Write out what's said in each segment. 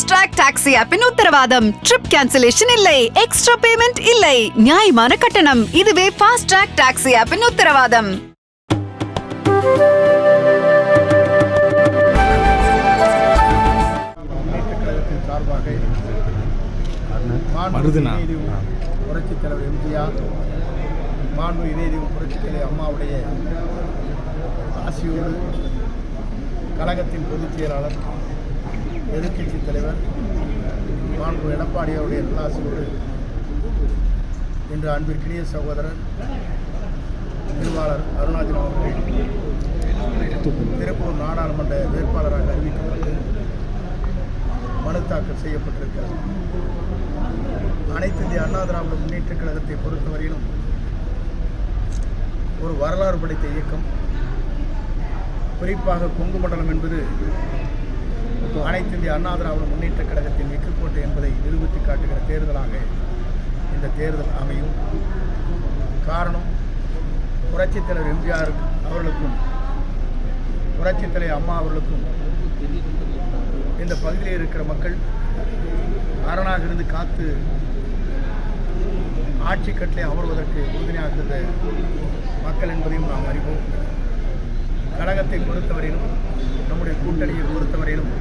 Track taxi ஆப்பின் உத்தரவாதம். Trip cancellation இல்லை, extra payment இல்லை, நியாயமான கட்டணம். இதுவே ஃபாஸ்ட் ட்ராக் டாக்ஸி ஆப்பின் உத்தரவாதம். புரட்சித் தலைவர் எம்ஜிஆர், மாண்பு இதயதெய்வம் புரட்சித் தலைவர் அம்மாவுடைய ஆசியோடு கழகத்தின் பொதுச் செயலாளர், எதிர்க்கட்சித் தலைவர் மாண்பு எடப்பாடியாருடைய நல்லாசியோடு இன்று அன்பிற்கினிய சகோதரர் திருவாளர் அருணாச்சலம் அவர்கள் திருப்பூர் நாடாளுமன்ற வேட்பாளராக அறிவிக்கப்பட்டு மனு தாக்கல் செய்யப்பட்டிருக்கிறது. அனைத்து இந்திய அண்ணா திராவிட முன்னேற்றக் கழகத்தை பொறுத்தவரையிலும் ஒரு வரலாறு படைத்த இயக்கம். குறிப்பாக கொங்கு மண்டலம் என்பது அனைத்து இந்திய அண்ணா திராவிட முன்னேற்றக் கழகத்தின் வெற்றிக்கோட்டை என்பதை நிரூபித்து காட்டுகிற தேர்தலாக இந்த தேர்தல் அமையும். காரணம், புரட்சித் தலைவர் எம்ஜிஆர் அவர்களுக்கும் புரட்சித் தலைவர் அம்மா அவர்களுக்கும் இந்த பகுதியில் இருக்கிற மக்கள் அரணாக இருந்து காத்து ஆட்சி கட்டளை அமர்வதற்கு உறுதுணையாக இருந்த மக்கள் என்பதையும் நாம் அறிவோம். கழகத்தை பொறுத்தவரையிலும், நம்முடைய கூட்டணியை பொறுத்தவரையிலும்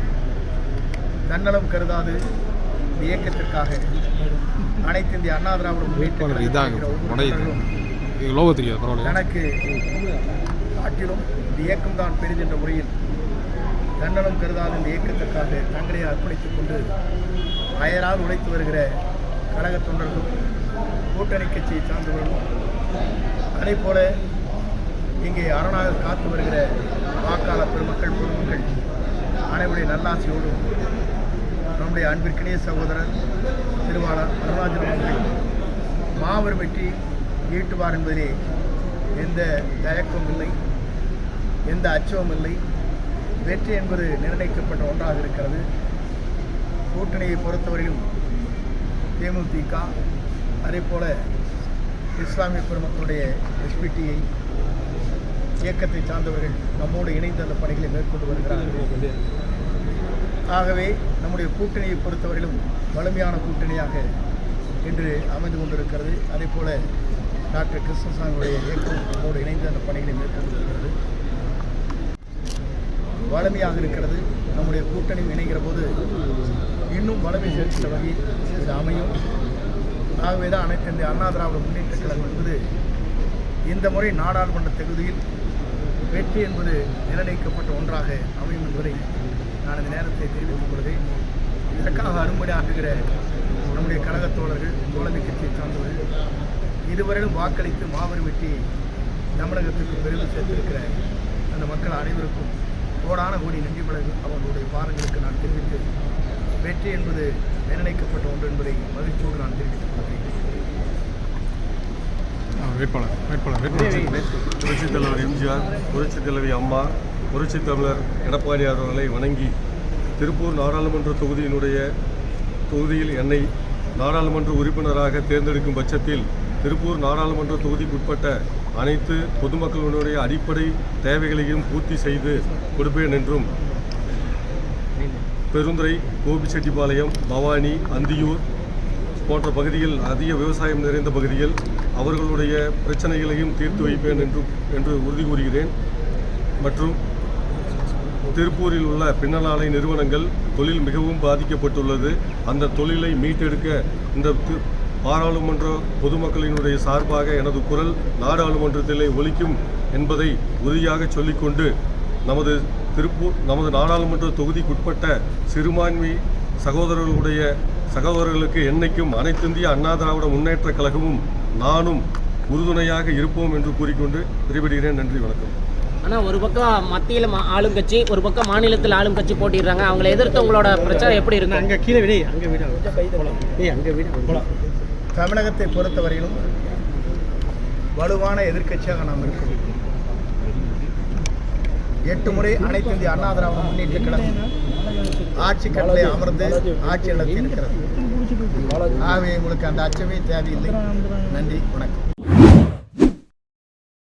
தன்னலம் கருதாது இந்த இயக்கத்திற்காக அனைத்து இந்திய அண்ணா திராவிட தனக்கு காட்டிலும் இந்த இயக்கம்தான் பெரிது என்ற முறையில் தன்னலம் கருதாத இந்த இயக்கத்திற்காக தங்களை அர்ப்பணித்துக் கொண்டு அயரால் உழைத்து வருகிற கழக தொண்டர்களும் கூட்டணி கட்சியை சார்ந்தவர்களும் அதே போல இங்கே அரணாக காத்து வருகிற வாக்காளர் பெருமக்கள் பொதுமக்கள் அனைவருடைய நல்லாசியோடும் நம்முடைய அன்பிற்கினிய சகோதரர் திருவாளர் அருணாச்சலம் அவர்கள் மாபெரும் வெற்றி ஈட்டுவார் என்பதிலே எந்த தயக்கமும் இல்லை, எந்த அச்சமும் இல்லை. வெற்றி என்பது நிர்ணயிக்கப்பட்ட ஒன்றாக இருக்கிறது. கூட்டணியை பொறுத்தவரையிலும் தேமுதிக, அதே போல இஸ்லாமிய பெருமக்களுடைய எஸ்பிடிஐ இயக்கத்தை சார்ந்தவர்கள் நம்மோடு இணைந்து அந்த பணிகளை மேற்கொண்டு வருகிறார்கள். ஆகவே நம்முடைய கூட்டணியை பொறுத்தவரையிலும் வலிமையான கூட்டணியாக இன்று அமைந்து கொண்டிருக்கிறது. அதே போல டாக்டர் கிருஷ்ணசாமியுடைய இயக்கம் நம்மோடு இணைந்து அந்த பணிகளை மேற்கொண்டு வருகிறது. வலிமையாக இருக்கிறது. நம்முடைய கூட்டணியும் இணைகிற போது இன்னும் வலிமை சேர்க்கிற வகையில் இது அமையும். ஆகவே தான் அனைத்து இந்திய அண்ணா திராவிட முன்னேற்றக் கழகம் என்பது இந்த முறை நாடாளுமன்ற தொகுதியில் வெற்றி என்பது நிர்ணயிக்கப்பட்ட ஒன்றாக அமையும் என்பதை நான் இந்த நேரத்தை தெரிவித்துக் கொள்கிறேன். இதற்காக அரும்படி ஆகுகிற நம்முடைய கழகத் தோழர்கள், தோழமை கட்சியை சார்ந்தவர்கள் இதுவரையிலும் வாக்களித்து மாபெரும் வெற்றி தமிழகத்துக்கு பெருமை சேர்த்திருக்கிற அந்த மக்கள் அனைவருக்கும் கோடான கோடி நன்றி வழங்கும் அவர்களுடைய பாதங்களுக்கு நான் தெரிவித்து, வெற்றி என்பது நிர்ணயிக்கப்பட்ட ஒன்று என்பதை மகிழ்ச்சியோடு நான் தெரிவித்துக் கொள்கிறேன். புரட்சித் தலைவர் எம்ஜிஆர், புரட்சித் தலைவி அம்மா, புரட்சித் தமிழர் எடப்பாடியார் அவர்களை வணங்கி திருப்பூர் நாடாளுமன்ற தொகுதியில் என்னை நாடாளுமன்ற உறுப்பினராக தேர்ந்தெடுக்கும் பட்சத்தில் திருப்பூர் நாடாளுமன்ற தொகுதிக்குட்பட்ட அனைத்து பொதுமக்களுடைய அடிப்படை தேவைகளையும் பூர்த்தி செய்து கொடுப்பேன் என்றும், பெருந்துறை, கோபிச்செட்டிப்பாளையம், பவானி, அந்தியூர் போன்ற பகுதியில் அதிக விவசாயம் நிறைந்த பகுதியில் அவர்களுடைய பிரச்சனைகளையும் தீர்த்து வைப்பேன் என்று உறுதி கூறுகிறேன். மற்றும் திருப்பூரில் உள்ள பின்னலாடை நிறுவனங்கள் தொழில் மிகவும் பாதிக்கப்பட்டுள்ளது. அந்த தொழிலை மீட்டெடுக்க இந்த பாராளுமன்ற பொதுமக்களினுடைய சார்பாக எனது குரல் நாடாளுமன்றத்திலே ஒலிக்கும் என்பதை உறுதியாக சொல்லிக்கொண்டு, நமது நாடாளுமன்ற தொகுதிக்குட்பட்ட சிறுபான்மை சகோதரர்களுக்கு என்னைக்கும் அனைத்திந்திய அண்ணா திராவிட முன்னேற்றக் கழகமும் நானும் உறுதுணையாக இருப்போம் என்று கூறிக்கொண்டு விடைபெறுகிறேன். நன்றி, வணக்கம். ஆனால் ஒரு பக்கம் மத்தியில் ஆளும் கட்சி, ஒரு பக்கம் மாநிலத்தில் ஆளும் கட்சி போட்டிடுறாங்க. அவங்களை எதிர்த்து உங்களோட பிரச்சாரம் எப்படி இருக்கு? அங்கே கீழே விட அங்கே விட தமிழகத்தை பொறுத்தவரையிலும் வலுவான எதிர்க்கட்சியாக நாம் இருக்கிறோம். 8 முறை அனைத்து இந்திய அண்ணா திராவிட முன்னேற்றக் கழகம் ஆட்சி கட்டளை அமர்ந்து ஆட்சி நடத்தி இருக்கிறது. ஆகவே உங்களுக்கு அந்த அச்சமே தேவையில்லை. நன்றி, வணக்கம்.